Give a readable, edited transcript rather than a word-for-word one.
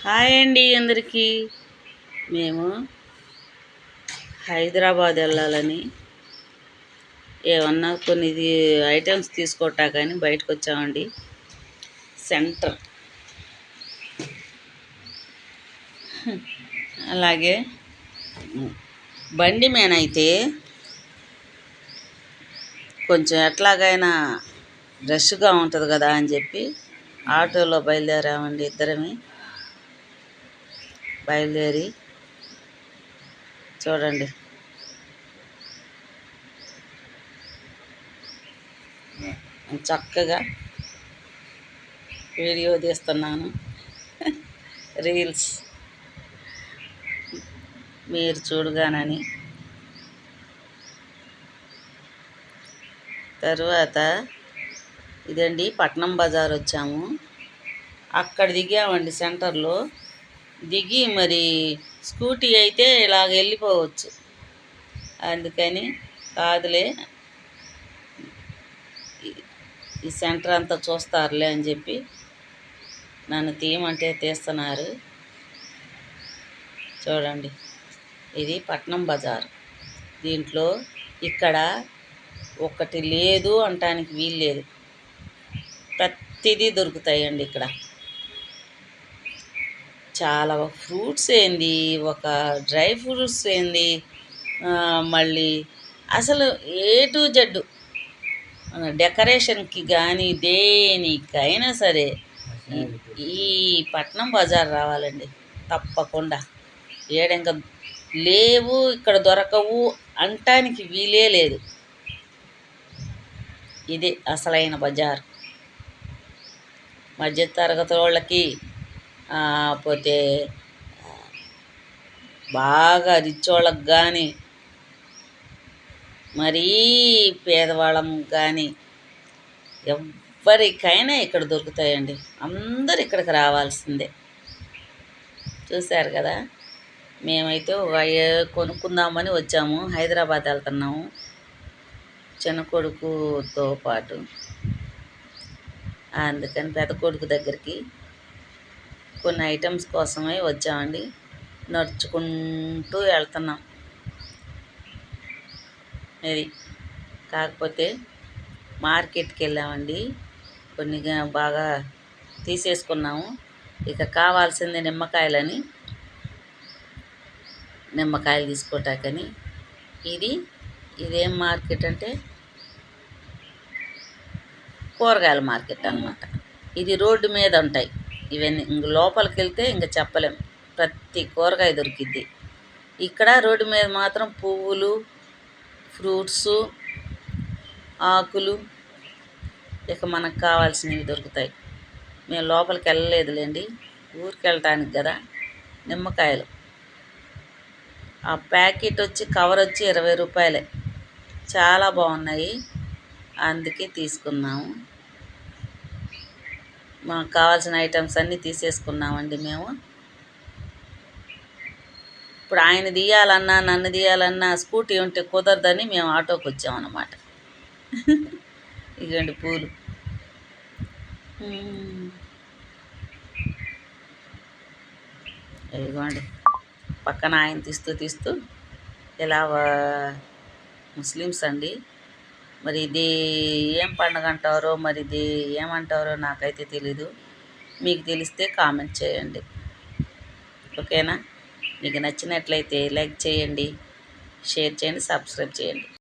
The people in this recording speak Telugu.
హాయ్ అండి అందరికీ. మేము హైదరాబాద్ వెళ్ళాలని ఏమన్నా కొన్ని ఐటమ్స్ తీసుకోవటా కానీ బయటకు వచ్చామండి. సెంటర్ అలాగే బండి మేనైతే కొంచెం ఎట్లాగైనా రష్గా ఉంటుంది కదా అని చెప్పి ఆటోలో బయలుదేరామండి. ఇద్దరమే బయలుదేరి చూడండి చక్కగా వీడియో తీస్తున్నాను. రీల్స్ మీరు చూడగానని. తర్వాత ఇదండి పట్నం బజార్ వచ్చాము. అక్కడ దిగామండి సెంటర్లో. దిగి మరి స్కూటీ అయితే ఇలాగ వెళ్ళిపోవచ్చు, అందుకని కాదులే ఈ సెంటర్ అంతా చూస్తారులే అని చెప్పి నన్ను తీయమంటే తీస్తున్నారు. చూడండి, ఇది పట్నం బజార్. దీంట్లో ఇక్కడ ఒకటి లేదు అనటానికి వీలు లేదు, ప్రతిదీ దొరుకుతాయండి ఇక్కడ. చాలా ఫ్రూట్స్ ఏంది, ఒక డ్రై ఫ్రూట్స్ ఏంది, మళ్ళీ అసలు ఏ టు జెడ్ డెకరేషన్కి కానీ దేనికైనా సరే ఈ పట్నం బజార్ రావాలండి తప్పకుండా. ఏడింక లేవు ఇక్కడ దొరకవు అంటానికి వీలే లేదు. ఇది అసలైన బజార్. మధ్యతరగతి వాళ్ళకి పోతే బాగా రిచ్ వాళ్ళకి కానీ మరీ పేదవాళ్ళం కానీ ఎవరికైనా ఇక్కడ దొరుకుతాయండి. అందరు ఇక్కడికి రావాల్సిందే. చూశారు కదా, మేమైతే కొనుక్కుందామని వచ్చాము. హైదరాబాద్ వెళ్తున్నాము చిన్న కొడుకుతో పాటు. అందుకని పెద్ద కొడుకు దగ్గరికి కొన్ని ఐటమ్స్ కోసమే వచ్చామండి. నడుచుకుంటూ వెళ్తున్నాం. ఇది కాకపోతే మార్కెట్కి వెళ్ళామండి, కొన్ని బాగా తీసేసుకున్నాము. ఇక కావాల్సింది నిమ్మకాయలని, నిమ్మకాయలు తీసుకోటాకని. ఇదేం మార్కెట్ అంటే కూరగాయల మార్కెట్ అన్నమాట. ఇది రోడ్డు మీద ఉంటాయి ఇవన్నీ. ఇంక లోపలికి వెళ్తే ఇంక చెప్పలేం, ప్రతి కూరగాయ దొరికిద్ది ఇక్కడ. రోడ్డు మీద మాత్రం పువ్వులు, ఫ్రూట్సు, ఆకులు, ఇక మనకు కావాల్సినవి దొరుకుతాయి. మేము లోపలికి వెళ్ళలేదులేండి, ఊరికి వెళ్ళటానికి కదా. నిమ్మకాయలు ఆ ప్యాకెట్ వచ్చి కవర్ వచ్చి 20 రూపాయలే. చాలా బాగున్నాయి, అందుకే తీసుకున్నాము. మాకు కావాల్సిన ఐటమ్స్ అన్నీ తీసేసుకున్నామండి మేము. ఇప్పుడు ఆయన తీయాలన్నా నన్ను తీయాలన్నా స్కూటీ ఉంటే కుదరదని మేము ఆటోకి వచ్చామన్నమాట. ఇదిగోండి పూలు. ఇదిగోండి పక్కన ఆయన తీస్తూ ఇలా ముస్లిమ్స్ అండి. మరి ఇది ఏం పండుగ అంటారో, మరి ఇది ఏమంటారో నాకైతే తెలీదు. మీకు తెలిస్తే కామెంట్ చేయండి, ఓకేనా? మీకు నచ్చినట్లయితే లైక్ చేయండి, షేర్ చేయండి, సబ్స్క్రైబ్ చేయండి.